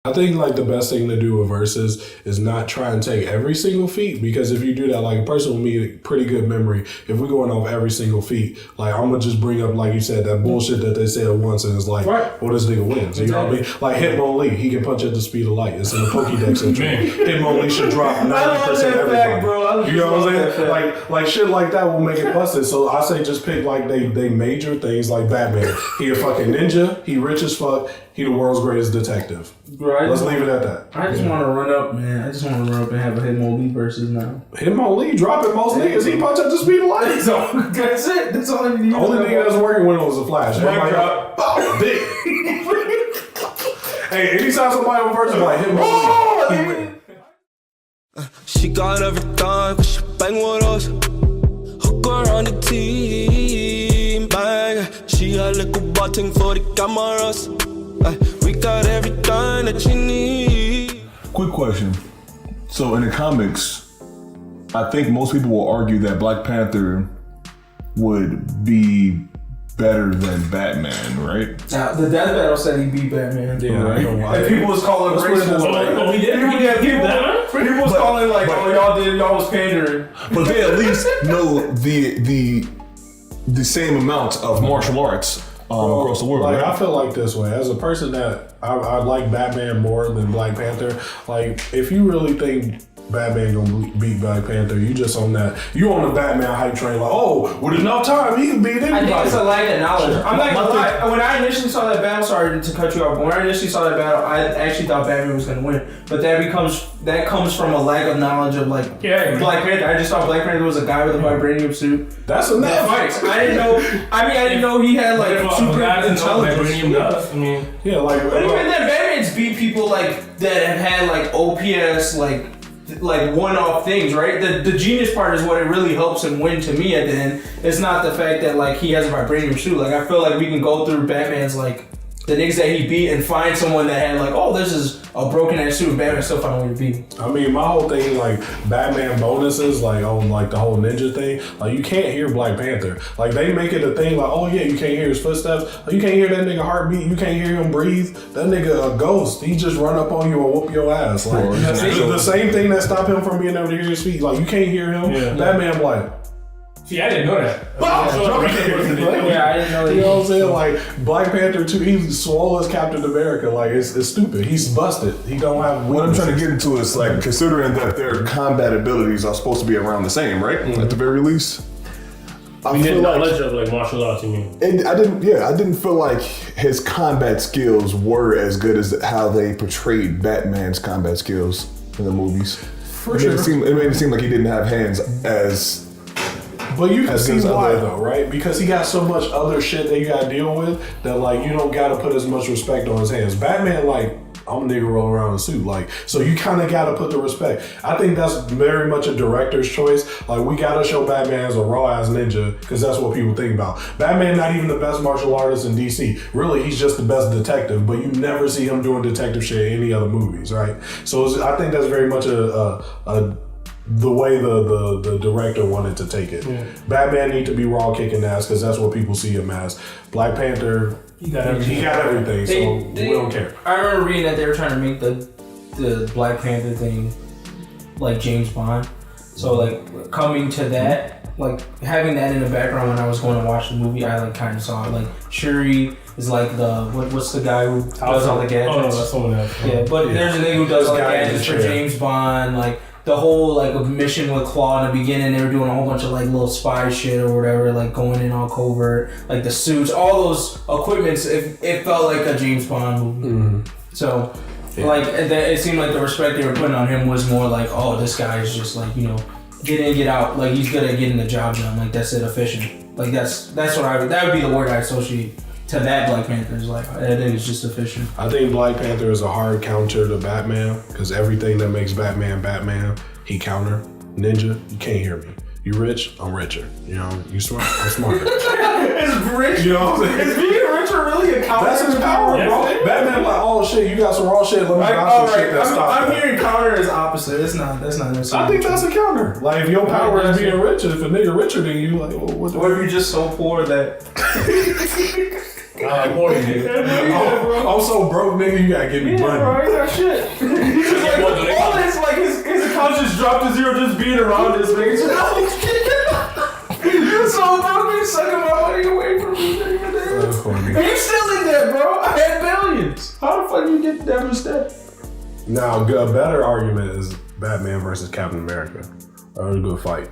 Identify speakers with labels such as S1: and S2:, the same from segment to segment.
S1: I think like the best thing to do with verses is not try and take every single feat, because if you do that, like a person with me, pretty good memory. If we're going off every single feat, like I'm gonna just bring up, like you said, that bullshit that they said once, and it's like, well, this nigga wins. You know what I mean? Like Hitmon Lee, he can punch at the speed of light. It's in the Pokédex entry. Hitmon Lee should drop 90% everybody. Bro. You know what I'm saying? Like shit like that will make it busted. So I say just pick like they major things like Batman. He a fucking ninja. He rich as fuck. He the world's greatest detective. Right. Let's leave it at that.
S2: I just want to run up, man. I just want to run up and have a Hitmon Lee versus now.
S1: Hitmon Lee dropping most niggas. He punch at the speed of light.
S2: So that's it. That's all I need.
S1: The only nigga that's working with him was a Flash. Everybody drop. Oh, dick. Hey, anytime somebody on versus like Hitmon Lee.
S3: She got everything, but she bang with us. Hook her on the team, bang. She a little button for the cameras. We got everything that you need.
S4: Quick question. So in the comics, I think most people will argue that Black Panther would be better than Batman, right?
S2: Now, the Death Battle said he beat Batman.
S1: Yeah, right.
S2: And people was calling racist. People was calling like, oh, y'all was pandering.
S4: But they at least know the same amount of martial arts across the world.
S1: Like,
S4: right?
S1: I feel like this way. As a person that I like Batman more than Black Panther, like if you really think Batman gonna beat Black Panther, you just on that. You on the Batman hype train, like, oh, with enough time, he can beat anybody.
S2: I think it's a lack of knowledge. I'm not gonna lie. When I initially saw that battle, sorry to cut you off, but when I initially saw that battle, I actually thought Batman was gonna win. But that comes from a lack of knowledge of like Black Panther. I just thought Black Panther was a guy with a vibranium suit.
S1: That's enough.
S2: I didn't know. I didn't know he had like super intelligence.
S1: I mean, yeah, like.
S2: But even then, Batman's beat people like that have had like OPS like one-off things, right? The genius part is what it really helps him win to me at the end. It's not the fact that like he has a vibranium suit. Like I feel like we can go through Batman's like the niggas that he beat and find someone that had like, oh, this is a broken ass suit. Batman still found a way to beat him.
S1: I mean, my whole thing like Batman bonuses, like on like the whole ninja thing. Like you can't hear Black Panther. Like they make it a thing. Like, oh yeah, you can't hear his footsteps. Like, you can't hear that nigga heartbeat. You can't hear him breathe. That nigga a ghost. He just run up on you and whoop your ass. Like the same thing that stopped him from being able to hear his feet. Like you can't hear him. Yeah. Batman like.
S5: See, I didn't know that.
S2: Yeah, I didn't know that.
S1: You know what I'm saying? Like Black Panther 2, he's swole as Captain America. Like it's stupid. He's busted. He don't have.
S4: What I'm trying to get into is like considering that their combat abilities are supposed to be around the same, right? Mm-hmm. At the very least.
S5: I feel knowledge of like martial arts, you mean?
S4: And I didn't feel like his combat skills were as good as how they portrayed Batman's combat skills in the movies.
S1: For sure.
S4: It made it seem like he didn't have hands as.
S1: But you can see why though, right? Because he got so much other shit that you gotta deal with that like you don't gotta put as much respect on his hands. Batman, like, I'm a nigga rolling around in a suit, like, so you kind of gotta put the respect. I think that's very much a director's choice. Like, we gotta show Batman as a raw ass ninja because that's what people think about. Batman not even the best martial artist in DC. Really, he's just the best detective, but you never see him doing detective shit in any other movies, right? So I think that's very much the way the director wanted to take it. Yeah. Batman need to be raw kicking ass because that's what people see him as. Black Panther, he got everything, so we don't care.
S2: I remember reading that they were trying to make the Black Panther thing like James Bond. So like coming to that, like having that in the background when I was going to watch the movie, I like kind of saw it. Like Shuri is like the what's the guy who does all the gadgets? Oh no, that's someone else. Yeah, but there's a nigga who does all the gadgets for James Bond, like. The whole like mission with Claw in the beginning, they were doing a whole bunch of like little spy shit or whatever, like going in on covert, like the suits, all those equipments. It felt like a James Bond movie. Mm-hmm. So, like it seemed like the respect they were putting on him was more like, oh, this guy is just like, you know, get in, get out. Like he's good at getting the job done. Like that's it, efficient. Like that's what that would be the word I associate to that Black Panther is like. I think it's just efficient.
S1: I think Black Panther is a hard counter to Batman because everything that makes Batman, he counter. Ninja, you can't hear me. You rich, I'm richer. You know, you smart, I'm smarter.
S2: It's rich.
S1: You know what I'm saying?
S2: Is being richer really a counter?
S1: That's his power, bro. Batman like, oh shit, you got some raw shit. Let me buy some shit that stops.
S2: I'm hearing counter is opposite. That's not necessarily.
S1: I think that's a counter. Like if your power is being rich, if a nigga richer than you, like, well,
S2: what if you're just so poor that
S5: I like Maury, nigga.
S1: I'm so broke, nigga. You gotta give me money.
S2: Bro, he got shit. He's just like, all his like his account just dropped to zero just being around this nigga. You're so broke, you sucking my money away from me, nigga. And you still in there, bro. I had billions. How the fuck you get that much debt?
S1: Now, a better argument is Batman versus Captain America. That was a good fight.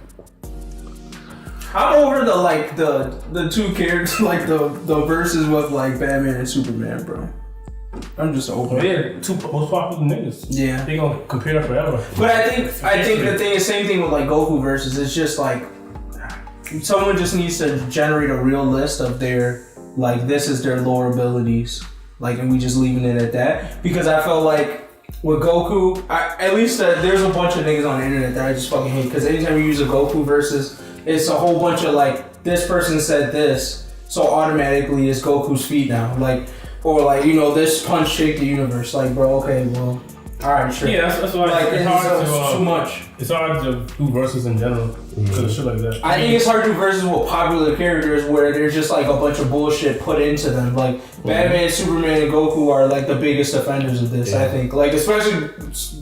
S2: I'm over the two characters, like the verses with like Batman and Superman, bro. I'm just over.
S5: They're two most popular niggas.
S2: Yeah.
S5: They gonna compare forever.
S2: But I think the thing is same thing with like Goku versus. It's just like someone just needs to generate a real list of their like this is their lore abilities, like, and we just leaving it at that. Because I felt like with Goku, at least there's a bunch of niggas on the internet that I just fucking hate. Because anytime you use a Goku versus, it's a whole bunch of like this person said this, so automatically it's Goku's feet now, like, or like, you know, this punch shake the universe. Like, bro, okay, well, all right, sure.
S5: Yeah, that's why
S2: like,
S5: it's hard to
S2: too much.
S5: It's hard to do verses in general because of shit like that.
S2: I think it's hard to do verses with popular characters where there's just like a bunch of bullshit put into them. Like Batman, Superman, and Goku are like the biggest offenders of this. I think, like, especially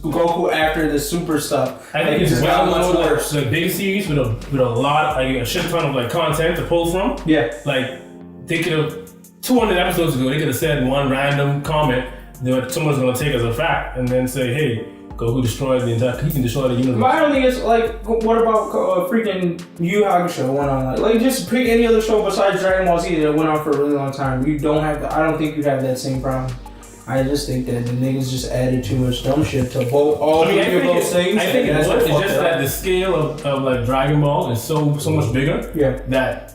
S2: Goku after the super stuff.
S5: I think it's got much worse. Like big series with a lot, like a shit ton of like content to pull from.
S2: Yeah,
S5: like they could have 200 episodes ago. They could have said one random comment that someone's gonna take as a fact and then say, "Hey, Goku destroyed the entire. He can destroy the universe."
S2: But I don't think it's like. What about freaking Yu Yu Hakusho went on like just pick any other show besides Dragon Ball Z that went on for a really long time. You don't have. I don't think you have that same problem. I just think that the niggas just added too much dumb shit to both all three of those things.
S5: I think it's just that the scale of like Dragon Ball is so much bigger.
S2: Yeah.
S5: That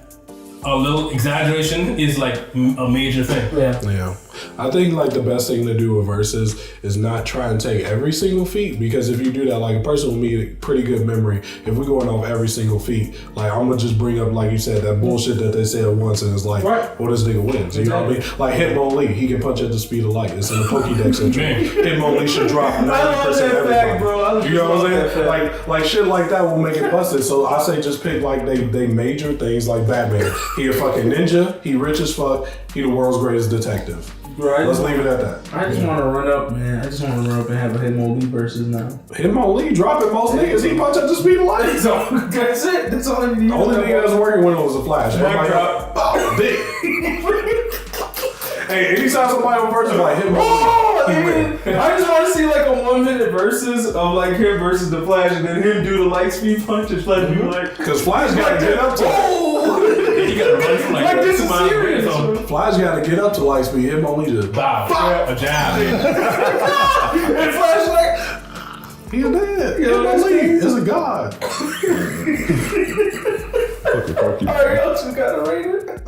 S5: a little exaggeration is like a major thing.
S1: Yeah. I think like the best thing to do with verses is not try and take every single feat, because if you do that, like a person with me, pretty good memory, if we're going off every single feat, like I'm gonna just bring up, like you said, that bullshit that they said once and it's like, well, this nigga wins. You know what I mean? Like Hitmonlee, he can punch at the speed of light. It's in the Pokédex entry. Hitmonlee should drop 90% everybody.
S2: Bro.
S1: You know what I'm saying? Like shit like that will make it busted. So I say just pick like they major things like Batman. He a fucking ninja, he rich as fuck, he the world's greatest detective.
S2: Right.
S1: Let's leave it at that.
S2: I just want to run up, man. I just want to run up and have a Hitmonlee versus now.
S1: Hitmonlee dropping most niggas. He punch at the speed of light.
S2: So that's it. That's all I need.
S1: The only nigga that's working with him was a Flash. Everybody
S2: drop.
S1: Oh, dick. Hey, anytime somebody on versus like Hitmonlee,
S2: I just want to see like a 1 minute versus of like him versus the Flash, and then him do the light speed punch and Flash be like,
S1: because Flash gotta get up to
S5: You gotta run from like
S2: this is
S5: 2 miles per
S2: serious.
S5: hour.
S1: Flash gotta get up to light speed. Hitmonlee just
S5: Bow. A jab.
S2: and Flash like,
S1: he a dead. Hitmonlee is a god.
S4: Fuck you.
S2: all right, y'all two gotta rate it.